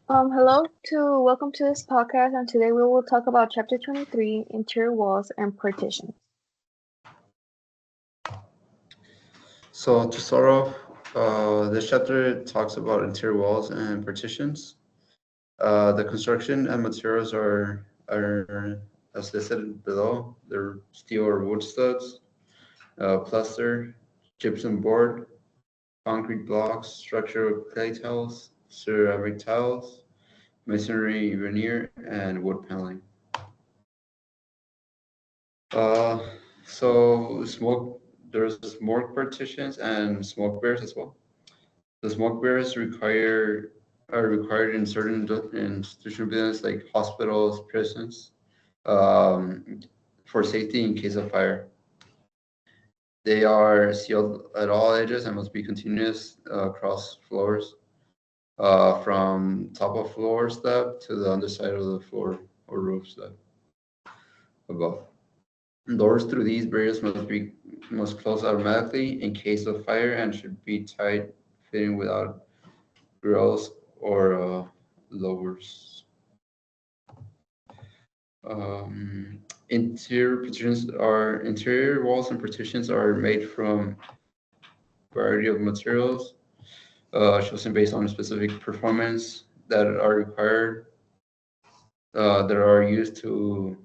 Welcome to this podcast, and today we will talk about Chapter 23, Interior Walls and Partitions. So to start off, this chapter talks about interior walls and partitions. The construction and materials are as listed below. They're steel or wood studs, plaster, gypsum board, concrete blocks, structural clay tiles, ceramic tiles, masonry veneer, and wood paneling. Uh, so smoke. There's smoke partitions and smoke barriers as well. The smoke barriers are required in certain institutional buildings like hospitals, prisons, um, for safety in case of fire. They are sealed at all edges and must be continuous across floors, from top of floor slab to the underside of the floor or roof slab above. Doors through these barriers must close automatically in case of fire and should be tight fitting without grills or lowers. Um, interior walls and partitions are made from variety of materials, chosen based on specific performance that are required, that are used to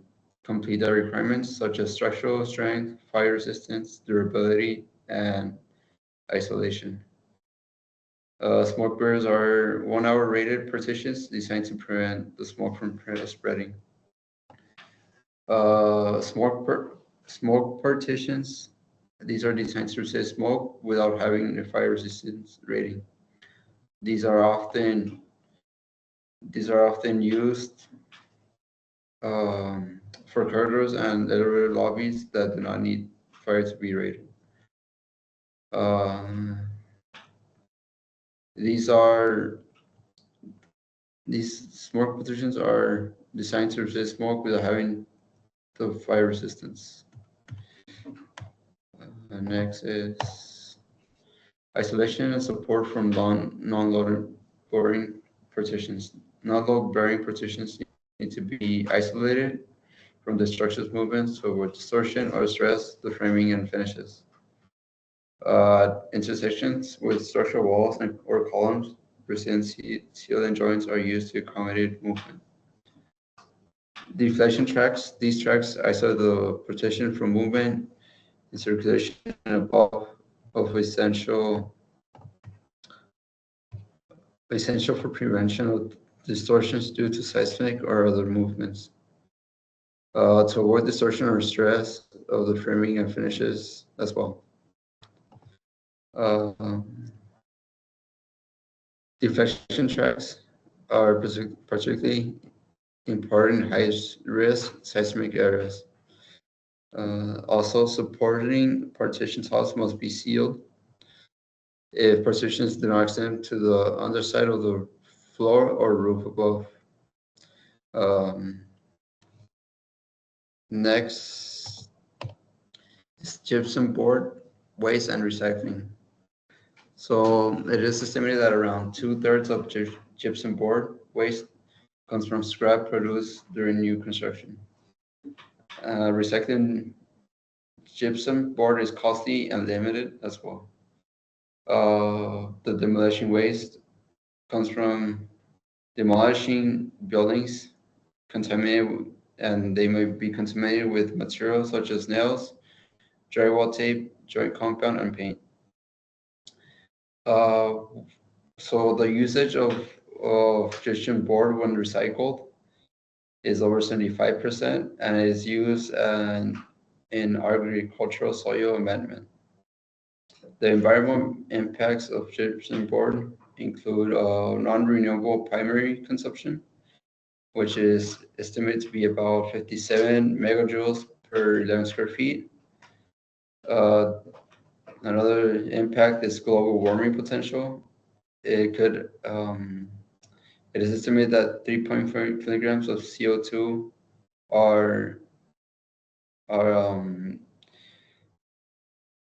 complete the requirements such as structural strength, fire resistance, durability, and isolation. Smoke barriers are 1 hour rated partitions designed to prevent the smoke from spreading. Uh, smoke, per- Smoke partitions. These are designed to resist smoke without having a fire resistance rating. These are often these are often used for corridors and elevator lobbies that do not need fire to be rated. Um, these are these smoke partitions are designed to resist smoke without having the fire resistance. Next is isolation and support from non-load bearing partitions. Non-load bearing partitions need to be isolated from the structure's movements to avoid distortion or stress the framing and finishes. Intersections with structural walls or columns, resilient sealing joints are used to accommodate movement. Deflection tracks. These tracks isolate the partition from movement and circulation above of essential for prevention of distortions due to seismic or other movements. To avoid distortion or stress of the framing and finishes as well. Uh, Deflection tracks are particularly important in high risk seismic areas. Also, supporting partition tiles must be sealed if partitions do not extend to the underside of the floor or roof above. Um, Next is gypsum board waste and recycling. So it is estimated that around 2/3 of gypsum board waste comes from scrap produced during new construction. Recycling gypsum board is costly and limited as well. The demolition waste comes from demolishing buildings contaminated, and they may be contaminated with materials such as nails, drywall tape, joint compound, and paint. Uh, so the usage of gypsum board when recycled is over 75% and is used in agricultural soil amendment. The environmental impacts of gypsum board include non-renewable primary consumption, which is estimated to be about 57 megajoules per 11 square feet. Uh, Another impact is global warming potential. It could it is estimated that 3.4 kilograms of CO2 are are um,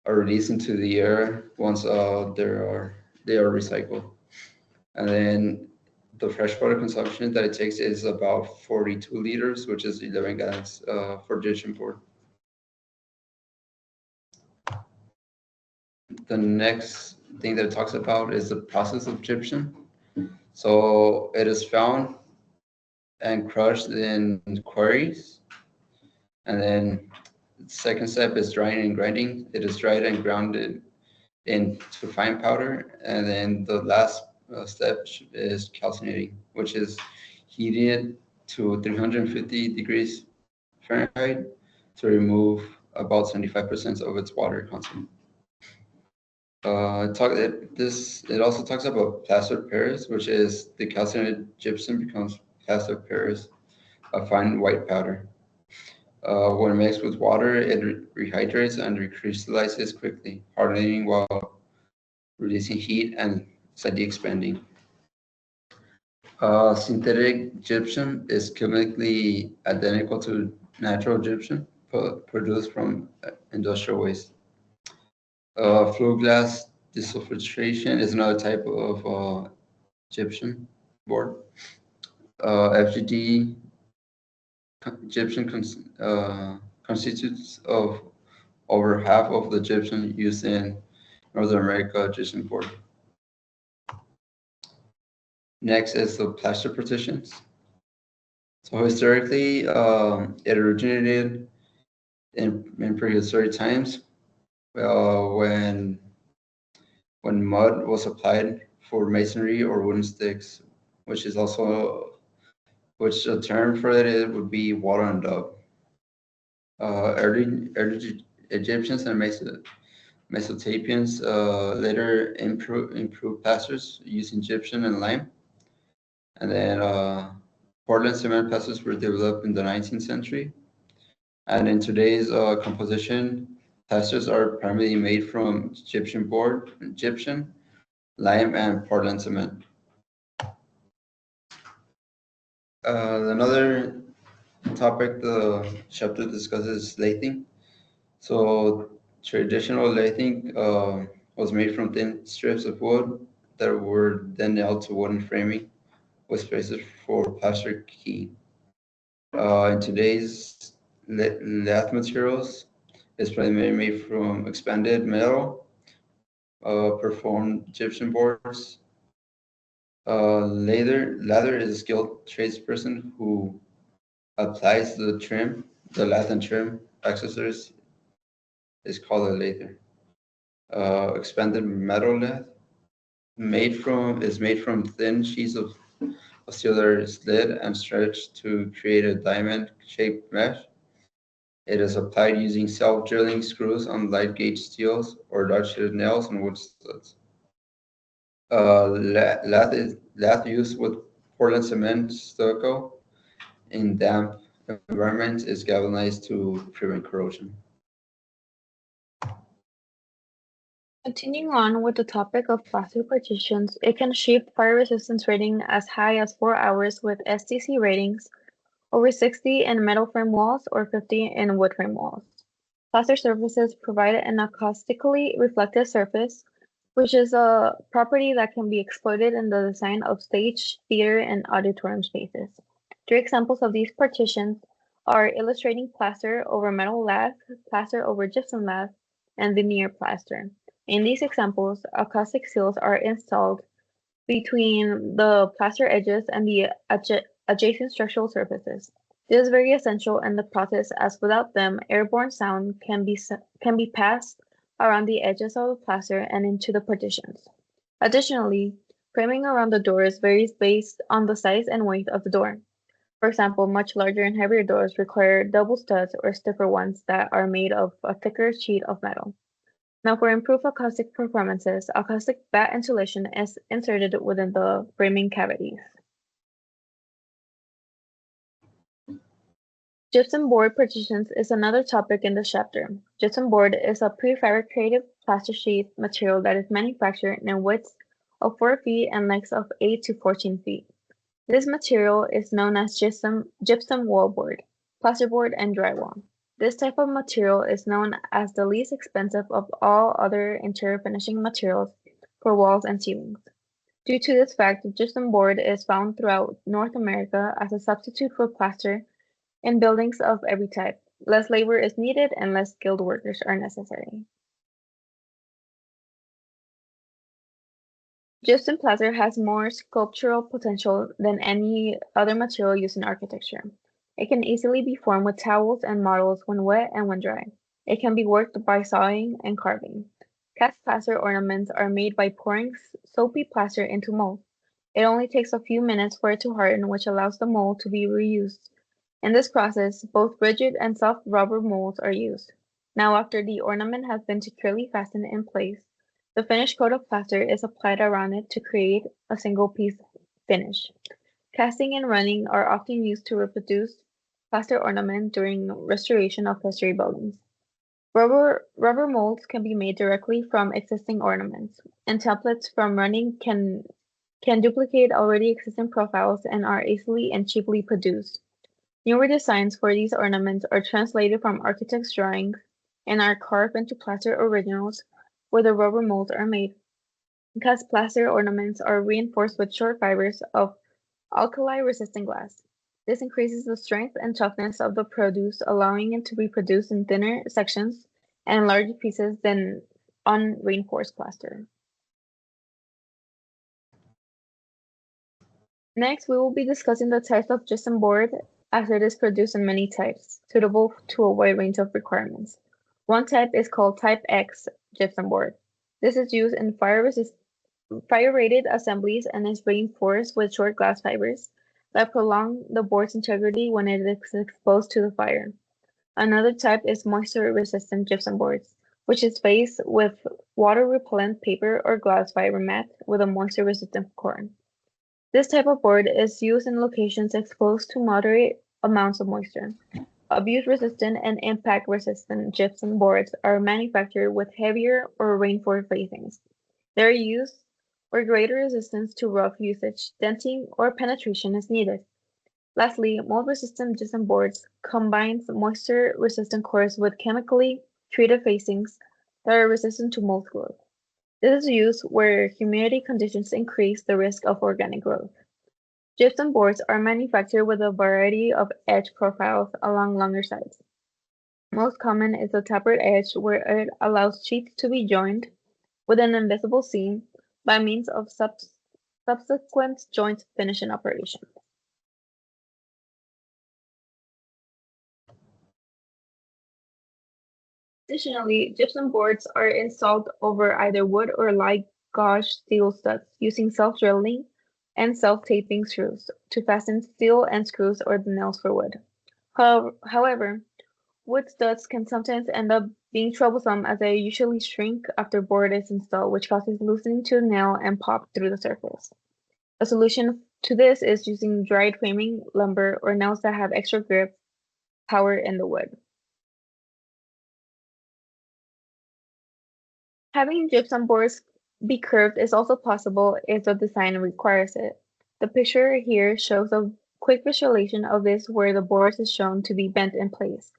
are released into the air once they are recycled. And then the freshwater consumption that it takes is about 42 liters, which is 11 gallons for gypsum board. The next thing that it talks about is the process of gypsum. So it is found and crushed in quarries. And then the second step is drying and grinding. It is dried and grounded into fine powder. And then the last step is calcinating, which is heated to 350 degrees Fahrenheit to remove about 75% of its water content. It also talks about plaster Paris, which is the calcinated gypsum becomes plaster Paris, a fine white powder. When mixed with water, it rehydrates and recrystallizes quickly, hardening while releasing heat and slightly expanding. Synthetic gypsum is chemically identical to natural gypsum produced from industrial waste. Flow glass desulfurization is another type of gypsum board. FGD gypsum constitutes of over half of the gypsum used in North America gypsum board. Next is the plaster partitions. So historically, it originated in prehistoric times when mud was applied for masonry or wooden sticks, which a term for it would be water and dub. Early Egyptians and Mesopotamians later improved plasters using gypsum and lime. And then Portland cement plasters were developed in the 19th century. And in today's composition, plasters are primarily made from gypsum board, gypsum, lime, and Portland cement. Another topic the chapter discusses lathing. So traditional lathing was made from thin strips of wood that were then nailed to wooden framing with spaces for plaster key. In today's lath materials, it's primarily made from expanded metal, performed gypsum boards. Lather is a skilled tradesperson who applies the lath and trim accessories is called a lather. Expanded metal lath is made from thin sheets of steel that are slid and stretched to create a diamond-shaped mesh. It is applied using self-drilling screws on light gauge steels or large-headed nails and wood studs. Lath used with Portland cement stucco in damp environments is galvanized to prevent corrosion. Continuing on with the topic of plaster partitions, it can achieve fire resistance rating as high as 4 hours with STC ratings over 60 in metal frame walls or 50 in wood frame walls. Plaster surfaces provide an acoustically reflective surface, which is a property that can be exploited in the design of stage, theater, and auditorium spaces. 3 examples of these partitions are illustrating plaster over metal lath, plaster over gypsum lath, and veneer plaster. In these examples, acoustic seals are installed between the plaster edges and the adjacent structural surfaces. This is very essential in the process as without them, airborne sound can be passed around the edges of the plaster and into the partitions. Additionally, framing around the doors varies based on the size and weight of the door. For example, much larger and heavier doors require double studs or stiffer ones that are made of a thicker sheet of metal. Now, for improved acoustic performances, acoustic batt insulation is inserted within the framing cavities. Gypsum board partitions is another topic in this chapter. Gypsum board is a prefabricated plaster sheet material that is manufactured in widths of 4 feet and lengths of 8 to 14 feet. This material is known as gypsum wallboard, plasterboard, and drywall. This type of material is known as the least expensive of all other interior finishing materials for walls and ceilings. Due to this fact, gypsum board is found throughout North America as a substitute for plaster in buildings of every type. Less labor is needed and less skilled workers are necessary. Gypsum plaster has more sculptural potential than any other material used in architecture. It can easily be formed with towels and models when wet and when dry. It can be worked by sawing and carving. Cast plaster ornaments are made by pouring soapy plaster into mold. It only takes a few minutes for it to harden, which allows the mold to be reused. In this process, both rigid and soft rubber molds are used. Now, after the ornament has been securely fastened in place, the finished coat of plaster is applied around it to create a single-piece finish. Casting and running are often used to reproduce plaster ornament during restoration of history buildings. Rubber molds can be made directly from existing ornaments, and templates from running can duplicate already existing profiles and are easily and cheaply produced. Newer designs for these ornaments are translated from architects' drawings and are carved into plaster originals where the rubber molds are made. Cast plaster ornaments are reinforced with short fibers of alkali-resistant glass. This increases the strength and toughness of the produce, allowing it to be produced in thinner sections and larger pieces than unreinforced plaster. Next, we will be discussing the types of gypsum board as it is produced in many types, suitable to a wide range of requirements. One type is called Type X gypsum board. This is used in fire-rated assemblies and is reinforced with short glass fibers that prolong the board's integrity when it is exposed to the fire. Another type is moisture-resistant gypsum boards, which is faced with water-repellent paper or glass fiber mat with a moisture-resistant core. This type of board is used in locations exposed to moderate amounts of moisture. Abuse-resistant and impact-resistant gypsum boards are manufactured with heavier or reinforced facings. They are used where greater resistance to rough usage, denting, or penetration is needed. Lastly, mold-resistant gypsum boards combines moisture-resistant cores with chemically treated facings that are resistant to mold growth. This is used where humidity conditions increase the risk of organic growth. Gypsum boards are manufactured with a variety of edge profiles along longer sides. Most common is the tapered edge where it allows sheets to be joined with an invisible seam by means of subsequent joint finishing operations. Additionally, gypsum boards are installed over either wood or light gauge steel studs using self-drilling and self-taping screws to fasten steel and screws or the nails for wood. However, wood studs can sometimes end up being troublesome as they usually shrink after board is installed, which causes loosening to the nail and pop through the surface. A solution to this is using dried framing lumber or nails that have extra grip power in the wood. Having gypsum boards be curved is also possible if the design requires it. The picture here shows a quick visualization of this where the board is shown to be bent in place.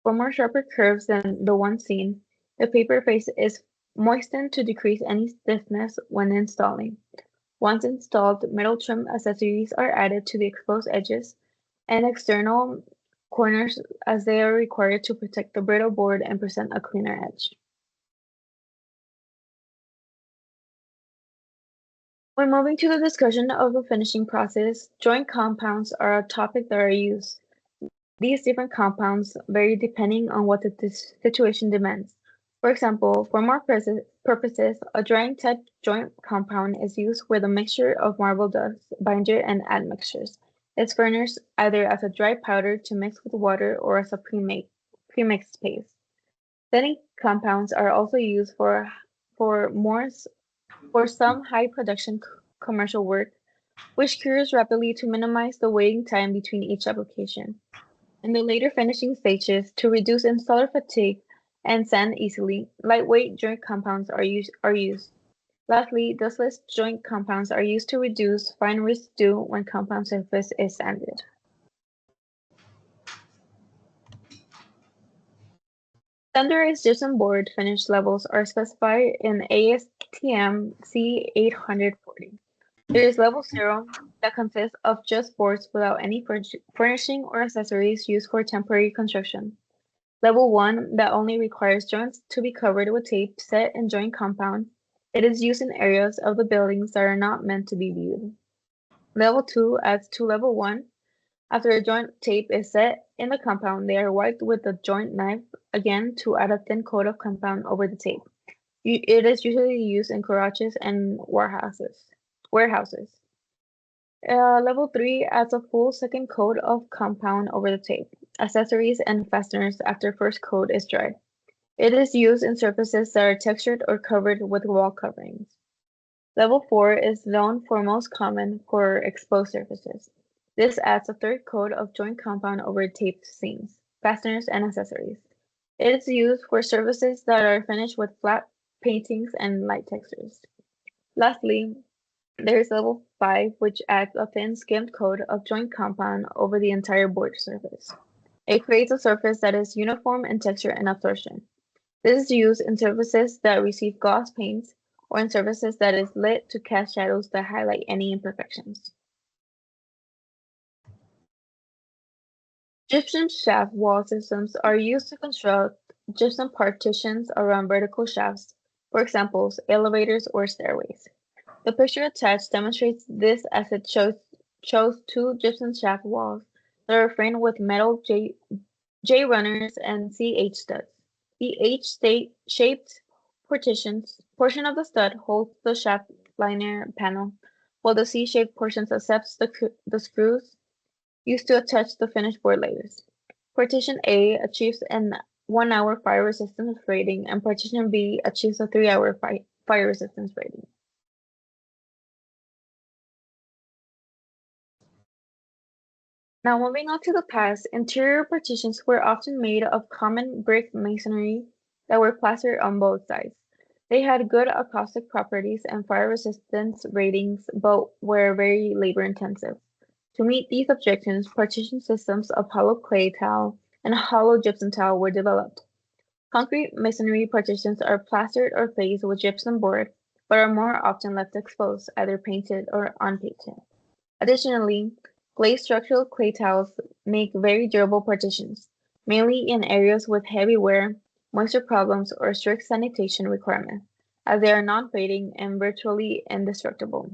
For more sharper curves than the one seen, the paper face is moistened to decrease any stiffness when installing. Once installed, metal trim accessories are added to the exposed edges and external corners as they are required to protect the brittle board and present a cleaner edge. When moving to the discussion of the finishing process, joint compounds are a topic that are used. These different compounds vary depending on what the situation demands. For example, for more purposes, a drying type joint compound is used where the mixture of marble dust, binder, and admixtures is furnished either as a dry powder to mix with water or as a premixed paste. Setting compounds are also used for more for some high production commercial work, which cures rapidly to minimize the waiting time between each application. In the later finishing stages, to reduce installer fatigue and sand easily, lightweight joint compounds are used. Lastly, dustless joint compounds are used to reduce fine residue when compound surface is sanded. Standardized gypsum board finish levels are specified in ASTM C840. There is level 0 that consists of just boards without any furnishing or accessories used for temporary construction. Level 1 that only requires joints to be covered with tape set in joint compound. It is used in areas of the buildings that are not meant to be viewed. Level 2 adds to Level 1. After a joint tape is set in the compound, they are wiped with a joint knife again to add a thin coat of compound over the tape. It is usually used in garages and warehouses. Level 3 adds a full second coat of compound over the tape, accessories, and fasteners after first coat is dry. It is used in surfaces that are textured or covered with wall coverings. Level 4 is known for most common for exposed surfaces. This adds a third coat of joint compound over taped seams, fasteners, and accessories. It is used for surfaces that are finished with flat paintings and light textures. Lastly, there is level 5, which adds a thin skimmed coat of joint compound over the entire board surface. It creates a surface that is uniform in texture and absorption. This is used in surfaces that receive gloss paints or in surfaces that is lit to cast shadows that highlight any imperfections. Gypsum shaft wall systems are used to construct gypsum partitions around vertical shafts, for example, elevators or stairways. The picture attached demonstrates this as it shows two gypsum shaft walls that are framed with metal J runners and CH studs. The H-shaped portion of the stud holds the shaft liner panel, while the C-shaped portion accepts the screws used to attach the finished board layers. Partition A achieves an 1 hour fire resistance rating, and partition B achieves a 3 hour fire resistance rating. Now moving on to the past, interior partitions were often made of common brick masonry that were plastered on both sides. They had good acoustic properties and fire resistance ratings, but were very labor intensive. To meet these objections, partition systems of hollow clay tile and hollow gypsum tile were developed. Concrete masonry partitions are plastered or faced with gypsum board, but are more often left exposed, either painted or unpainted. Additionally, glazed structural clay tiles make very durable partitions, mainly in areas with heavy wear, moisture problems, or strict sanitation requirements, as they are non-fading and virtually indestructible.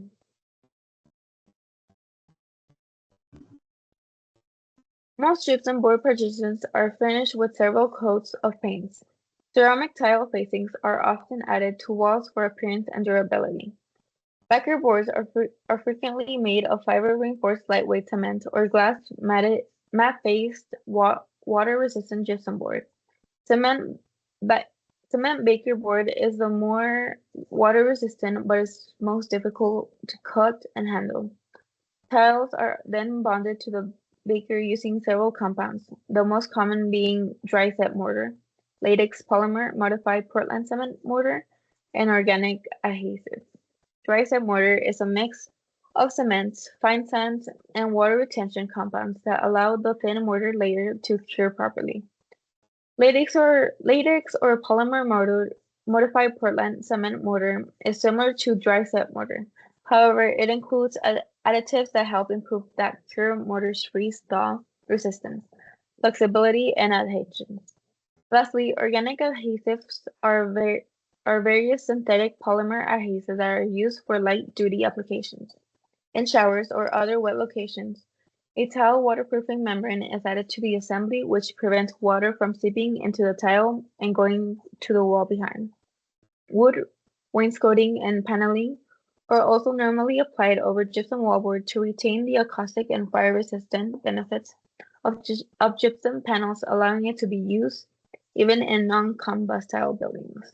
Most gypsum board partitions are finished with several coats of paints. Ceramic tile facings are often added to walls for appearance and durability. Backer boards are frequently made of fiber-reinforced lightweight cement or glass matte-faced water-resistant gypsum board. Cement ba cement baker board is the more water-resistant but is most difficult to cut and handle. Tiles are then bonded to the baker using several compounds, the most common being dry set mortar, latex polymer modified Portland cement mortar, and organic adhesive. Dry set mortar is a mix of cements, fine sands, and water retention compounds that allow the thin mortar layer to cure properly. Latex or polymer modified Portland cement mortar is similar to dry set mortar. However, it includes additives that help improve that cure mortar's freeze thaw resistance, flexibility, and adhesion. Lastly, organic adhesives are various synthetic polymer adhesives that are used for light-duty applications. In showers or other wet locations, a tile waterproofing membrane is added to the assembly, which prevents water from seeping into the tile and going to the wall behind. Wood wainscoting and paneling are also normally applied over gypsum wallboard to retain the acoustic and fire-resistant benefits of gypsum panels, allowing it to be used even in non-combustible buildings.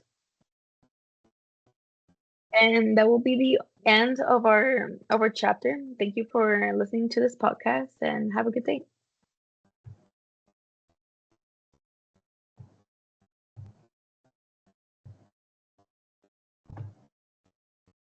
And that will be the end of our chapter. Thank you for listening to this podcast and have a good day.